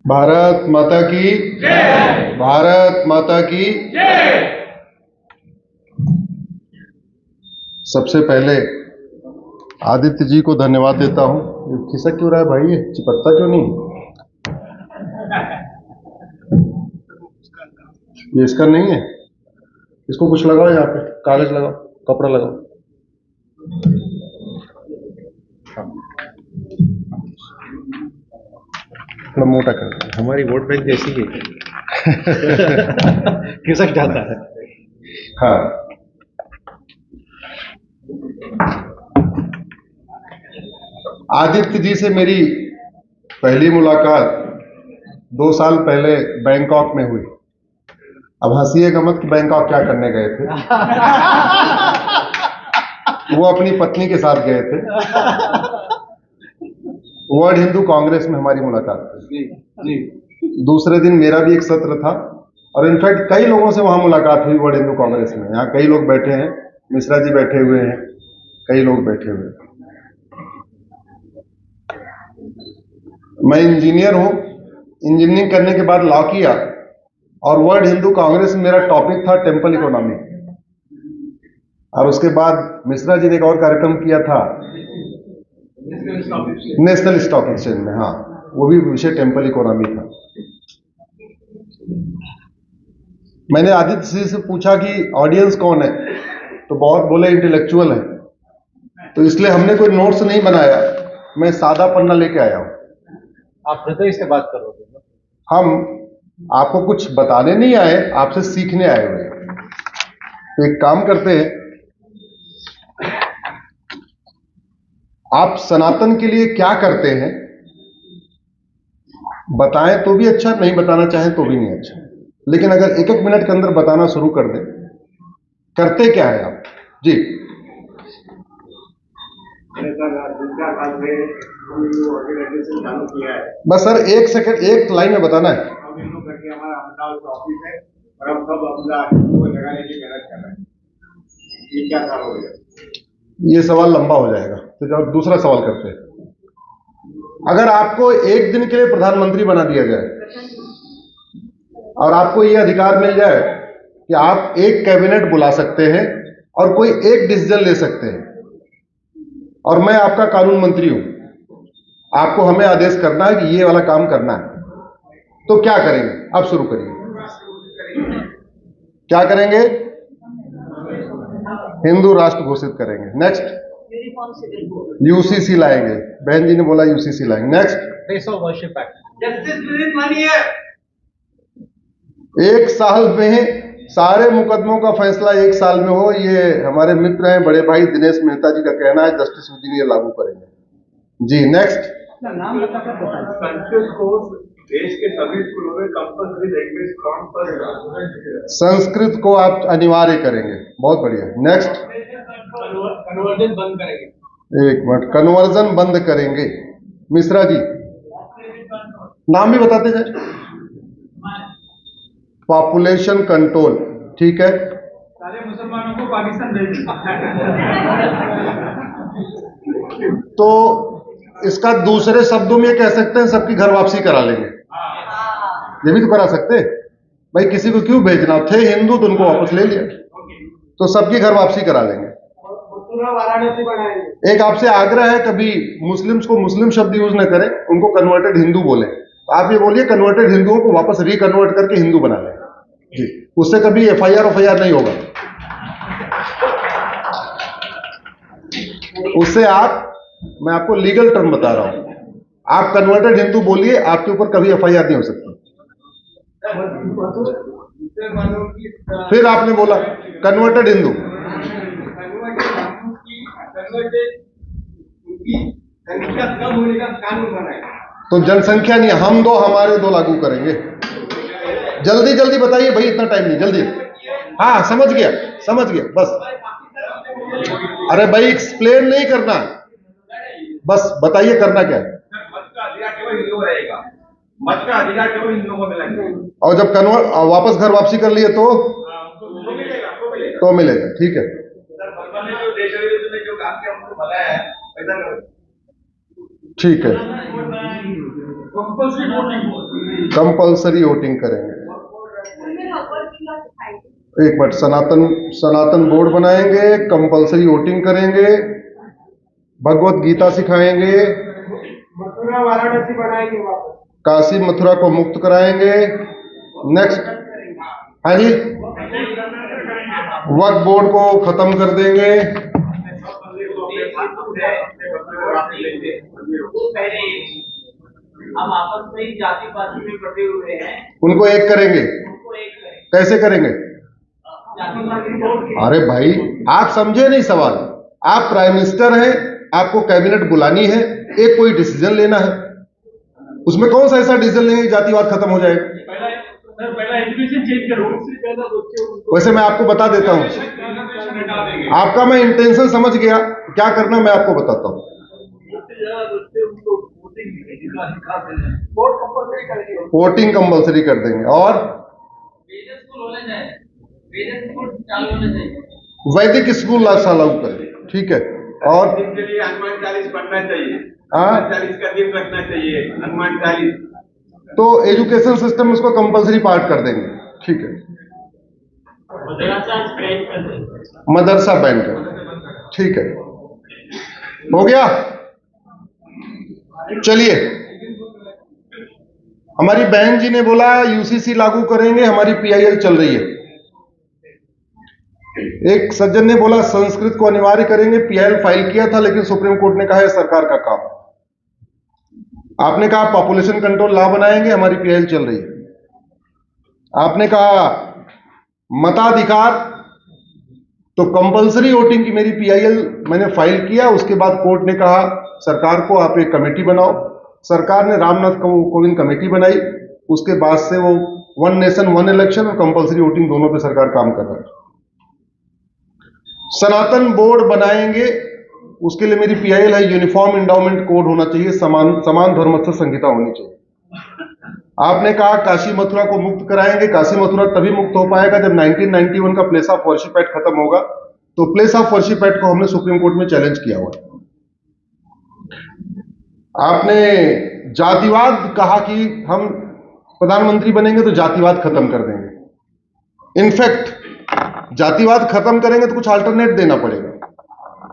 भारत माता की जय। भारत माता की जय। सबसे पहले आदित्य जी को धन्यवाद देता हूं। ये खिसक क्यों रहा है भाई? ये चिपकता क्यों नहीं? ये इसका नहीं है। इसको कुछ लगाओ, यहाँ पे कागज लगाओ, कपड़ा लगाओ। थोड़ा मोटा कर दो। हमारी वोट बैंक जैसी है। खिसक जाता है। हाँ, आदित्य जी से मेरी पहली मुलाकात 2 साल पहले बैंकॉक में हुई। अब हंसिएगा मत कि बैंकॉक क्या करने गए थे। वो अपनी पत्नी के साथ गए थे। वर्ल्ड हिंदू कांग्रेस में हमारी मुलाकात थी। दूसरे दिन मेरा भी एक सत्र था और इनफैक्ट कई लोगों से वहां मुलाकात हुई वर्ल्ड हिंदू कांग्रेस में। यहाँ कई लोग बैठे हैं, मिश्रा जी बैठे हुए हैं, कई लोग बैठे हुए हैं। मैं इंजीनियर हूं। इंजीनियरिंग करने के बाद लॉ किया और वर्ल्ड हिंदू कांग्रेस में मेरा टॉपिक था टेम्पल इकोनॉमी। और उसके बाद मिश्रा जी ने एक और कार्यक्रम किया था नेशनल स्टॉक एक्सचेंज में। हाँ, वो भी विषय टेम्पल इकोनॉमी था। मैंने आदित्य जी से पूछा कि ऑडियंस कौन है, तो बहुत बोले इंटेलेक्चुअल है। तो इसलिए हमने कोई नोट्स नहीं बनाया, मैं सादा पन्ना लेके आया हूं। आप हृदय से बात करोगे? हम आपको कुछ बताने नहीं आए, आपसे सीखने आए हुए हैं। तो एक काम करते हैं, आप सनातन के लिए क्या करते हैं बताएं तो भी अच्छा, नहीं बताना चाहें तो भी नहीं अच्छा। लेकिन अगर 1-1 मिनट के अंदर बताना शुरू कर दें, करते क्या है आप जी? बस सर 1 सेकंड, 1 लाइन में बताना है। ये सवाल लंबा हो जाएगा, तो जब दूसरा सवाल करते हैं, अगर आपको 1 दिन के लिए प्रधानमंत्री बना दिया जाए और आपको यह अधिकार मिल जाए कि आप एक कैबिनेट बुला सकते हैं और कोई एक डिसीजन ले सकते हैं, और मैं आपका कानून मंत्री हूं, आपको हमें आदेश करना है कि ये वाला काम करना है, तो क्या करेंगे? अब शुरू करिए। क्या करेंगे? हिंदू राष्ट्र घोषित करेंगे। नेक्स्ट, यूसीसी लाएंगे। बहन जी ने बोला यूसीसी लाएंगे। Next, place of worship act. एक साल में सारे मुकदमों का फैसला 1 साल में हो, ये हमारे मित्र हैं बड़े भाई दिनेश मेहता जी का कहना है। जस्टिस विधि ये लागू करेंगे जी। नेक्स्ट, नाम संस्कृत को देश के सभी स्कूलों में कंपल्सरी लैंग्वेज पर संस्कृत को आप अनिवार्य करेंगे। बहुत बढ़िया। नेक्स्ट, कन्वर्जन बंद करेंगे। 1 मिनट, कन्वर्जन बंद करेंगे। मिश्रा जी नाम भी बताते जाए। पॉपुलेशन कंट्रोल, ठीक है। सारे मुसलमानों को पाकिस्तान भेज तो इसका दूसरे शब्दों में कह सकते हैं सबकी घर वापसी करा लेंगे। ये भी तो करा सकते हैं भाई, किसी को क्यों भेजना? थे हिंदू तो उनको वापस ले लिया, तो सबकी घर वापसी करा लेंगे। वाराणसी बनाएंगे। एक आपसे आग्रह है, कभी मुस्लिम्स को मुस्लिम शब्द यूज न करें, उनको कन्वर्टेड हिंदू बोले। आप ये बोलिए कन्वर्टेड हिंदुओं को वापस रिकन्वर्ट करके हिंदू बना लें जी। उससे कभी एफआईआर नहीं होगा। उससे मैं आपको लीगल टर्म बता रहा हूं, आप कन्वर्टेड हिंदू बोलिए, आपके ऊपर कभी एफआईआर नहीं हो सकती। फिर आपने बोला कन्वर्टेड हिंदू, तो जनसंख्या नहीं, हम दो हमारे दो लागू करेंगे। जल्दी जल्दी बताइए भाई, इतना टाइम नहीं, जल्दी। हाँ समझ गया बस। अरे भाई एक्सप्लेन नहीं करना, बस बताइए करना क्या है। मत का अधिकार केवल हिंदुओं को मिलेगा। और जब वापस घर वापसी कर लिए तो मिलेगा। ठीक है, ठीक है। कंपल्सरी वोटिंग करेंगे। एक मिनट, सनातन बोर्ड बनाएंगे, कंपल्सरी वोटिंग करेंगे, भगवत गीता सिखाएंगे, मथुरा वाराणसी बनाएंगे, काशी मथुरा को मुक्त कराएंगे। नेक्स्ट, हाँ जी, वक्फ बोर्ड को खत्म कर देंगे। हम आपस में ही जाति पाति में बटे हुए हैं, उनको एक करेंगे। कैसे करेंगे? जाति पाति। अरे भाई, आप समझे नहीं सवाल। आप प्राइम मिनिस्टर हैं, आपको कैबिनेट बुलानी है, एक कोई डिसीजन लेना है, उसमें कौन सा ऐसा डिसीजन लेंगे जातिवाद खत्म हो जाएगा? पहला एजुकेशन चेंज करो। वैसे मैं आपको बता देता हूं, आपका मैं इंटेंशन समझ गया, क्या करना मैं आपको बताता हूं। वोटिंग कंपल्सरी कर देंगे और वैदिक स्कूल लागू करें, ठीक है। और के लिए हनुमान चालीस पढ़ना चाहिए, हाँ, 40 का दिन रखना चाहिए, हनुमान चालीस। तो एजुकेशन सिस्टम में उसको कंपल्सरी पार्ट कर देंगे, ठीक है। मदरसा बैन कर, ठीक है, हो गया। चलिए, हमारी बहन जी ने बोला यूसीसी लागू करेंगे, हमारी पीआईएल चल रही है। एक सज्जन ने बोला संस्कृत को अनिवार्य करेंगे, पीआईएल फाइल किया था लेकिन सुप्रीम कोर्ट ने कहा है सरकार का काम। आपने कहा पॉपुलेशन कंट्रोल लॉ बनाएंगे, हमारी पीआईएल चल रही है। आपने कहा मताधिकार, तो कंपल्सरी वोटिंग की मेरी पीआईएल मैंने फाइल किया। उसके बाद कोर्ट ने कहा सरकार को आप एक कमेटी बनाओ। सरकार ने रामनाथ कोविंद कमेटी बनाई। उसके बाद से वो वन नेशन वन इलेक्शन और कंपल्सरी वोटिंग दोनों पे सरकार काम कर रहा है। सनातन बोर्ड बनाएंगे, उसके लिए मेरी पीआईएल है यूनिफॉर्म इंडाउमेंट कोड होना चाहिए, समान धर्मस्थ संहिता होनी चाहिए। आपने कहा काशी मथुरा को मुक्त कराएंगे। काशी मथुरा तभी मुक्त हो पाएगा जब 1991 का प्लेस ऑफ वर्शिप एक्ट खत्म होगा। तो प्लेस ऑफ वर्शिप एक्ट को हमने सुप्रीम कोर्ट में चैलेंज किया हुआ है। आपने जातिवाद कहा कि हम प्रधानमंत्री बनेंगे तो जातिवाद खत्म कर देंगे। इनफैक्ट जातिवाद खत्म करेंगे तो कुछ अल्टरनेट देना पड़ेगा।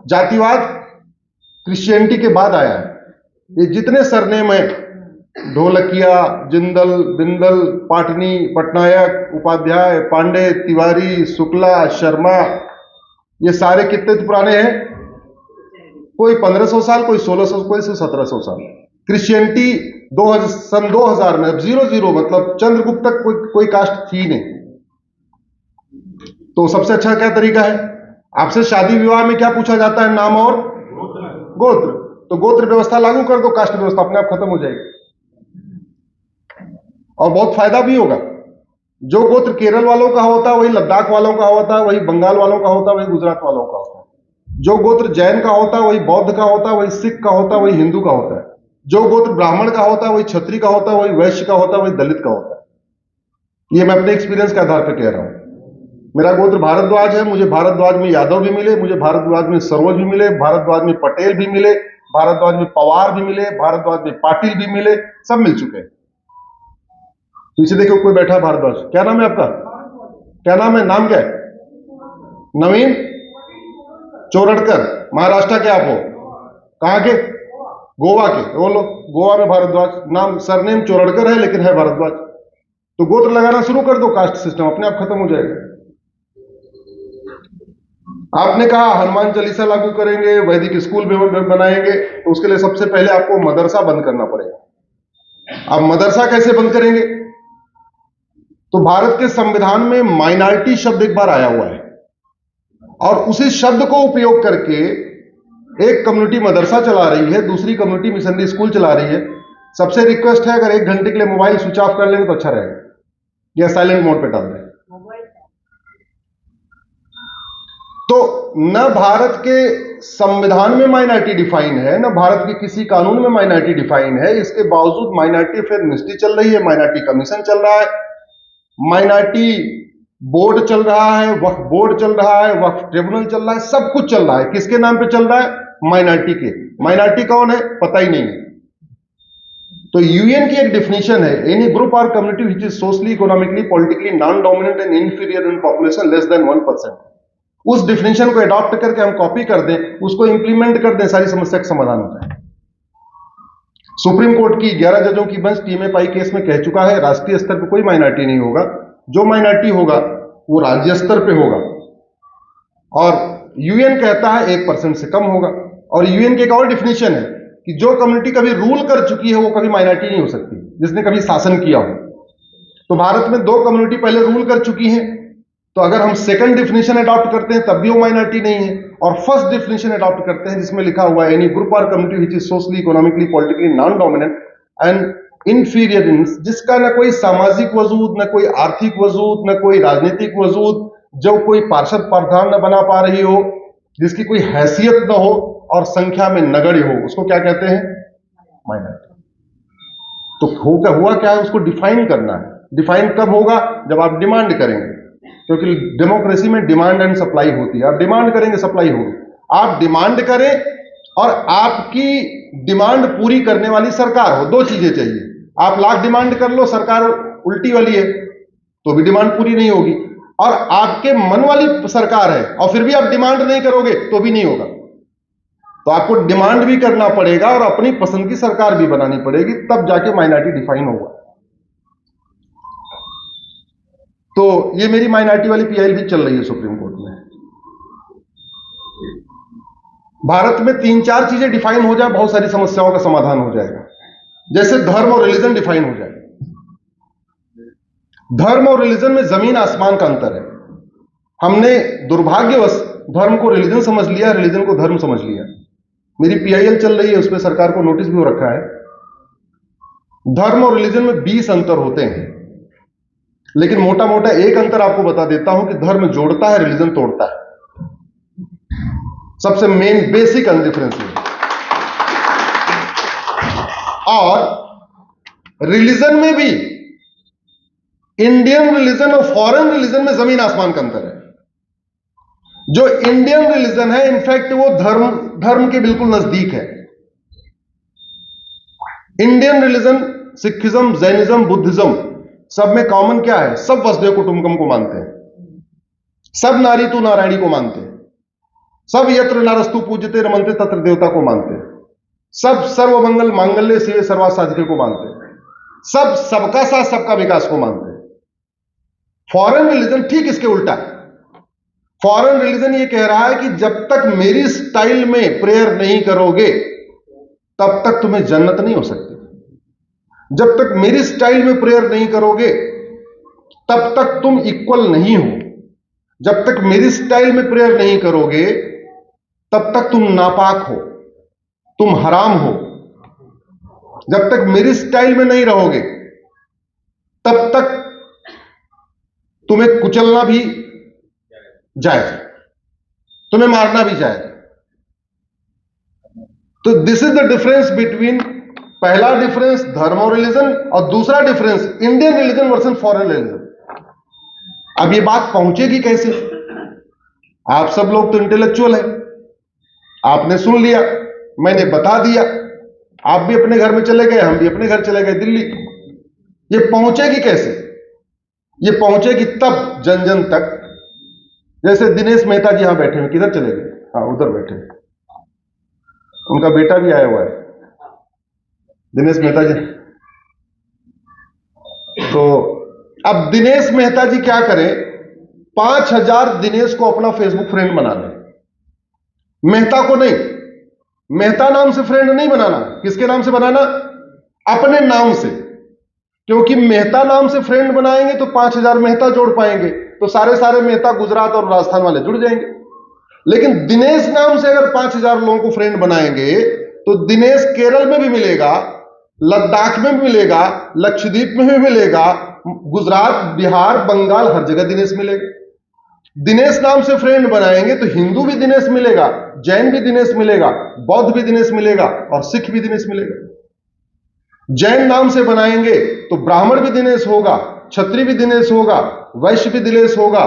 जातिवाद क्रिश्चियनिटी के बाद आया है। ये जितने सरनेम है, ढोलकिया, जिंदल, बिंदल, पाटनी, पटनायक, उपाध्याय, पांडे, तिवारी, शुक्ला, शर्मा, ये सारे कितने पुराने हैं? कोई 1500 साल, कोई 1600, कोई 1700 साल। क्रिश्चियनिटी सन 2000 में, अब 00 मतलब चंद्रगुप्त तक कोई कास्ट थी नहीं। तो सबसे अच्छा क्या तरीका है? आपसे शादी विवाह में क्या पूछा जाता है? नाम और गोत्र। तो गोत्र व्यवस्था लागू कर दो, कास्ट व्यवस्था अपने आप खत्म हो जाएगी और बहुत फायदा भी होगा। जो गोत्र केरल वालों का होता है वही लद्दाख वालों का होता है, वही बंगाल वालों का होता है, वही गुजरात वालों का होता है। जो गोत्र जैन का होता है वही बौद्ध का होता है, वही सिख का होता है, वही हिंदू का होता है। जो गोत्र ब्राह्मण का होता है वही क्षत्रिय का होता है, वही वैश्य का होता है, वही दलित का होता है। ये मैं अपने एक्सपीरियंस के आधार पर कह रहा हूं। मेरा गोत्र भारद्वाज है, मुझे भारद्वाज में यादव भी मिले, मुझे भारद्वाज में सरोज भी मिले, भारद्वाज में पटेल भी मिले, भारद्वाज में पवार भी मिले, भारद्वाज में पाटिल भी मिले, सब मिल चुके हैं। पीछे देखो कोई बैठा है भारद्वाज। क्या नाम है आपका? क्या नाम है? नाम क्या है? नवीन चोरड़कर। महाराष्ट्र के आप हो? कहां के? गोवा के। बोलो, गोवा में भारद्वाज। नाम सरनेम चोरड़कर है लेकिन है भारद्वाज। तो गोत्र लगाना शुरू कर दो, कास्ट सिस्टम अपने आप खत्म हो जाएगा। आपने कहा हनुमान चालीसा लागू करेंगे, वैदिक स्कूल बनाएंगे, तो उसके लिए सबसे पहले आपको मदरसा बंद करना पड़ेगा। अब मदरसा कैसे बंद करेंगे? तो भारत के संविधान में माइनॉरिटी शब्द एक बार आया हुआ है और उसी शब्द को उपयोग करके एक कम्युनिटी मदरसा चला रही है, दूसरी कम्युनिटी मिशनरी स्कूल चला रही है। सबसे रिक्वेस्ट है अगर 1 घंटे के लिए मोबाइल स्विच ऑफ कर लेंगे तो अच्छा रहेगा, या साइलेंट मोड पे डाल दें। तो न भारत के संविधान में माइनॉरिटी डिफाइन है, न भारत के किसी कानून में माइनॉरिटी डिफाइन है। इसके बावजूद माइनॉरिटी अफेयर मिनिस्ट्री चल रही है, माइनॉरिटी कमीशन चल रहा है, माइनॉरिटी बोर्ड चल रहा है, वक्फ बोर्ड चल रहा है, वक्फ ट्रिब्यूनल चल रहा है, सब कुछ चल रहा है। किसके नाम पे चल रहा है? माइनॉरिटी के। माइनॉरिटी कौन है? पता ही नहीं है। तो यूएन की एक डिफिनेशन है, एनी ग्रुप और community which is socially, economically, politically non dominant and inferior in population less than 1%। उस डिफिनेशन को अडॉप्ट करके हम कॉपी कर दें, उसको इंप्लीमेंट कर दें, सारी समस्या का समाधान हो जाए। सुप्रीम कोर्ट की 11 जजों की बेंच टीएमए-पाई केस में कह चुका है, राष्ट्रीय स्तर पर कोई माइनॉरिटी नहीं होगा, जो माइनॉरिटी होगा वो राज्य स्तर पे होगा, और यूएन कहता है 1% से कम होगा। और यूएन की एक और डिफिनेशन है कि जो कम्युनिटी कभी रूल कर चुकी है वो कभी माइनॉरिटी नहीं हो सकती, जिसने कभी शासन किया हो। तो भारत में 2 कम्युनिटी पहले रूल कर चुकी हैं, तो अगर हम सेकंड डिफिनेशन अडॉप्ट करते हैं तब भी वो माइनॉरिटी नहीं है, और फर्स्ट डिफिनेशन अडॉप्ट करते हैं जिसमें लिखा हुआ है एनी ग्रुप और community which is socially, economically, politically non dominant and inferior in, जिसका न कोई सामाजिक वजूद, न कोई आर्थिक वजूद, न कोई राजनीतिक वजूद, जो कोई पार्षद प्रधान न बना पा रही हो, जिसकी कोई हैसियत न हो और संख्या में नगण्य हो, उसको क्या कहते हैं? माइनॉरिटी। तो हुआ क्या है, उसको डिफाइन करना है। डिफाइन कब होगा? जब आप डिमांड करेंगे, क्योंकि डेमोक्रेसी में डिमांड एंड सप्लाई होती है। आप डिमांड करेंगे, सप्लाई होगी। आप डिमांड करें और आपकी डिमांड पूरी करने वाली सरकार हो, 2 चीजें चाहिए। आप लाख डिमांड कर लो, सरकार उल्टी वाली है तो भी डिमांड पूरी नहीं होगी, और आपके मन वाली सरकार है और फिर भी आप डिमांड नहीं करोगे तो भी नहीं होगा। तो आपको डिमांड भी करना पड़ेगा और अपनी पसंद की सरकार भी बनानी पड़ेगी, तब जाके माइनॉरिटी डिफाइन होगा। तो ये मेरी माइनॉरिटी वाली पीआई भी चल रही है सुप्रीम कोर्ट में। भारत में 3-4 चीजें डिफाइन हो जाए, बहुत सारी समस्याओं का समाधान हो जाएगा। जैसे धर्म और रिलीजन डिफाइन हो जाए। धर्म और रिलीजन में जमीन आसमान का अंतर है। हमने दुर्भाग्यवश धर्म को रिलीजन समझ लिया, रिलीजन को धर्म समझ लिया। मेरी पीआईएल चल रही है, उस पर सरकार को नोटिस भी हो रखा है। धर्म और रिलीजन में 20 अंतर होते हैं, लेकिन मोटा मोटा एक अंतर आपको बता देता हूं कि धर्म जोड़ता है, रिलीजन तोड़ता है। सबसे मेन बेसिक डिफरेंस है। और रिलीजन में भी इंडियन रिलीजन और फॉरेन रिलीजन में जमीन आसमान का अंतर है। जो इंडियन रिलीजन है, इनफैक्ट वो धर्म के बिल्कुल नजदीक है। Indian religion Sikhism, Jainism, Buddhism, सब में कॉमन क्या है? सब वसुधैव कुटुंबकम को मानते हैं, सब नारी तू नारायणी को मानते हैं, सब यत्र नरस्तु पूज्यते रमन्ते तत्र देवता को मानते हैं, सब सर्वमंगल मांगल्य शिवे सर्वार्थ साधिके को मानते हैं, सब सबका साथ सबका विकास को मानते हैं। फॉरेन रिलीजन ठीक इसके उल्टा है। फॉरेन रिलीजन ये कह रहा है कि जब तक मेरी स्टाइल में प्रेयर नहीं करोगे तब तक तुम्हें जन्नत नहीं हो सकती। जब तक मेरी स्टाइल में प्रेयर नहीं करोगे तब तक तुम इक्वल नहीं हो। जब तक मेरी स्टाइल में प्रेयर नहीं करोगे तब तक तुम नापाक हो, तुम हराम हो। जब तक मेरी स्टाइल में नहीं रहोगे तब तक तुम्हें कुचलना भी जायज, तुम्हें मारना भी जायज। तो this is the difference between, पहला डिफरेंस धर्म और रिलीजन, और दूसरा difference Indian religion versus foreign religion. अब ये बात पहुंचेगी कैसे? आप सब लोग तो इंटेलेक्चुअल हैं, आपने सुन लिया, मैंने बता दिया, आप भी अपने घर में चले गए, हम भी अपने घर चले गए दिल्ली। ये पहुंचेगी कैसे? ये पहुंचेगी तब जन जन तक, जैसे दिनेश मेहता जी यहां बैठे हैं, किधर चले गए? हाँ, उधर बैठे, उनका बेटा भी आया हुआ है, दिनेश मेहता जी। तो अब दिनेश मेहता जी क्या करें? 5000 दिनेश को अपना फेसबुक फ्रेंड बना लें। मेहता को नहीं, मेहता नाम से फ्रेंड नहीं बनाना। किसके नाम से बनाना? अपने नाम से। क्योंकि मेहता नाम से फ्रेंड बनाएंगे तो 5000 मेहता जोड़ पाएंगे, तो सारे मेहता गुजरात और राजस्थान वाले जुड़ जाएंगे। लेकिन दिनेश नाम से अगर 5000 लोगों को फ्रेंड बनाएंगे तो दिनेश केरल में भी मिलेगा, लद्दाख में भी मिलेगा, लक्षद्वीप में भी मिलेगा, गुजरात, बिहार, बंगाल, हर जगह दिनेश मिलेगा। दिनेश नाम से फ्रेंड बनाएंगे तो हिंदू भी दिनेश मिलेगा, जैन भी दिनेश मिलेगा, बौद्ध भी दिनेश मिलेगा और सिख भी दिनेश मिलेगा। जैन नाम से बनाएंगे तो ब्राह्मण भी दिनेश होगा, क्षत्रिय भी दिनेश होगा, वैश्य भी दिनेश होगा,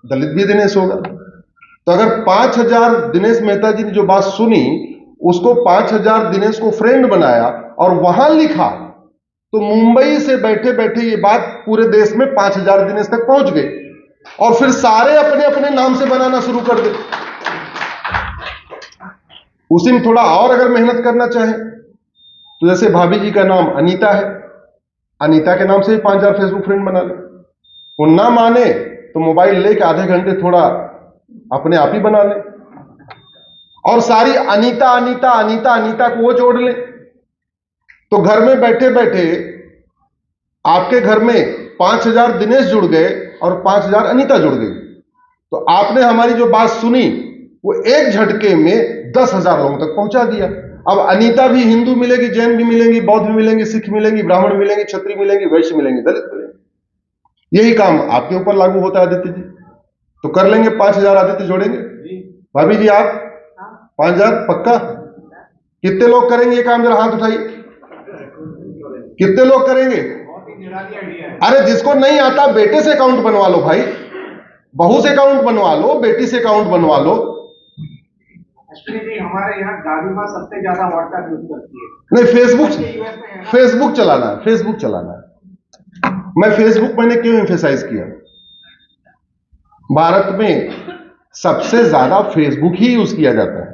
दलित भी दिनेश होगा। तो अगर 5000 दिनेश मेहता जी ने जो बात सुनी, उसको 5000 दिनेश को फ्रेंड बनाया और वहां लिखा, तो मुंबई से बैठे बैठे ये बात पूरे देश में 5000 दिनेश तक पहुंच गई और फिर सारे अपने अपने नाम से बनाना शुरू कर दे। उसी में थोड़ा और अगर मेहनत करना चाहे तो जैसे भाभी जी का नाम अनीता है, अनीता के नाम से भी 5000 फेसबुक फ्रेंड बना ले। वो ना माने तो मोबाइल लेके आधे घंटे थोड़ा अपने आप ही बना ले और सारी अनीता अनीता अनीता अनीता को वो जोड़ ले, तो घर में बैठे बैठे आपके घर में 5000 दिनेश जुड़ गए और 5000 अनीता जुड़ गई। तो आपने हमारी जो बात सुनी वो एक झटके में 10,000 लोगों तक पहुंचा दिया। अब अनीता भी हिंदू मिलेगी, जैन भी मिलेंगी, बौद्ध भी मिलेंगी, सिख मिलेंगी, ब्राह्मण मिलेंगी, क्षत्रिय मिलेंगी, वैश्य मिलेंगी, दलित मिलेंगे। यही काम आपके ऊपर लागू होता है आदित्य जी। तो कर लेंगे 5000 आदित्य जोड़ेंगे। भाभी जी आप 5000 पक्का? कितने लोग करेंगे ये काम? जरा हाथ उठाइए, कितने लोग करेंगे? अरे जिसको नहीं आता बेटे से अकाउंट बनवा लो भाई, बहू से अकाउंट बनवा लो, बेटी से अकाउंट बनवा लो। अश्विनी जी, हमारे यहाँ दादी माँ सबसे ज्यादा व्हाट्सएप यूज करती है। नहीं, फेसबुक चलाना है, फेसबुक चलाना है। मैं फेसबुक मैंने क्यों एम्फेसाइज किया? भारत में सबसे ज्यादा फेसबुक ही यूज किया जाता है।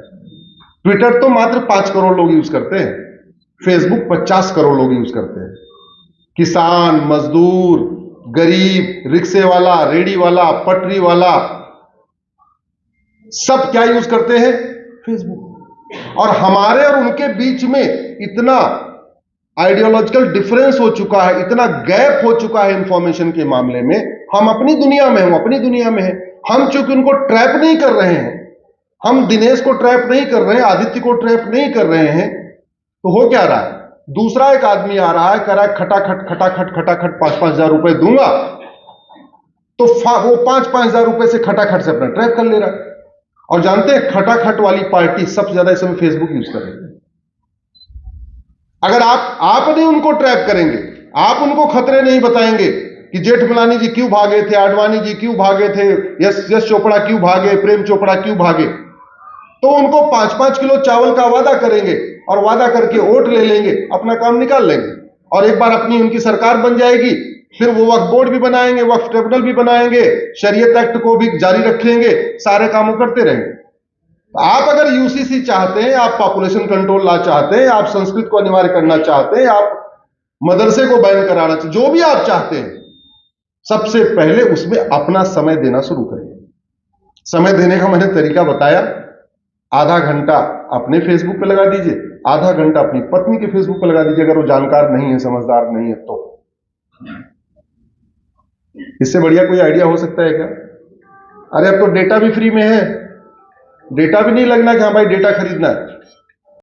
ट्विटर तो मात्र 5 करोड़ लोग यूज करते हैं, फेसबुक 50 करोड़ लोग यूज करते हैं। किसान, मजदूर, गरीब, रिक्शे वाला, रेडी वाला, पटरी वाला, सब क्या यूज करते हैं? फेसबुक। और हमारे और उनके बीच में इतना आइडियोलॉजिकल डिफरेंस हो चुका है, इतना गैप हो चुका है इंफॉर्मेशन के मामले में। हम अपनी दुनिया में हैं, वो अपनी दुनिया में है। हम चूंकि उनको ट्रैप नहीं कर रहे हैं, हम दिनेश को ट्रैप नहीं कर रहे हैं, आदित्य को ट्रैप नहीं कर रहे हैं, तो हो क्या रहा है? दूसरा एक आदमी आ रहा है, कह रहा है खटाखट खटाखट खटाखट 5-5 हजार रुपए दूंगा, तो वो 5-5 हजार रुपए से खटाखट से अपना ट्रैप कर ले रहा है। और जानते हैं खटाखट वाली पार्टी सबसे ज्यादा इस समय फेसबुक यूज कर रही है। अगर आप नहीं उनको ट्रैप करेंगे, आप उनको खतरे नहीं बताएंगे कि जेठमलानी जी क्यों भागे थे, आडवाणी जी क्यों भागे थे, यश चोपड़ा क्यों भागे, प्रेम चोपड़ा क्यों भागे, तो उनको 5-5 किलो चावल का वादा करेंगे और वादा करके वोट ले लेंगे, अपना काम निकाल लेंगे। और एक बार अपनी उनकी सरकार बन जाएगी, फिर वो वक्फ बोर्ड भी बनाएंगे, वक्फ ट्रिब्यूनल भी बनाएंगे, शरीयत एक्ट को भी जारी रखेंगे, सारे काम करते रहेंगे। आप अगर यूसीसी चाहते हैं, आप पॉपुलेशन कंट्रोल ला चाहते हैं, आप संस्कृत को अनिवार्य करना चाहते हैं, आप मदरसे को बैन कराना चाहते, जो भी आप चाहते हैं, सबसे पहले उसमें अपना समय देना शुरू करिए। समय देने का मैंने तरीका बताया। आधा घंटा अपने फेसबुक पे लगा दीजिए, आधा घंटा अपनी पत्नी के फेसबुक पे लगा दीजिए, अगर वो जानकार नहीं है, समझदार नहीं है तो। इससे बढ़िया कोई आइडिया हो सकता है क्या? अरे अब तो डेटा भी फ्री में है, डेटा भी नहीं लगना कि हाँ भाई डेटा खरीदना है।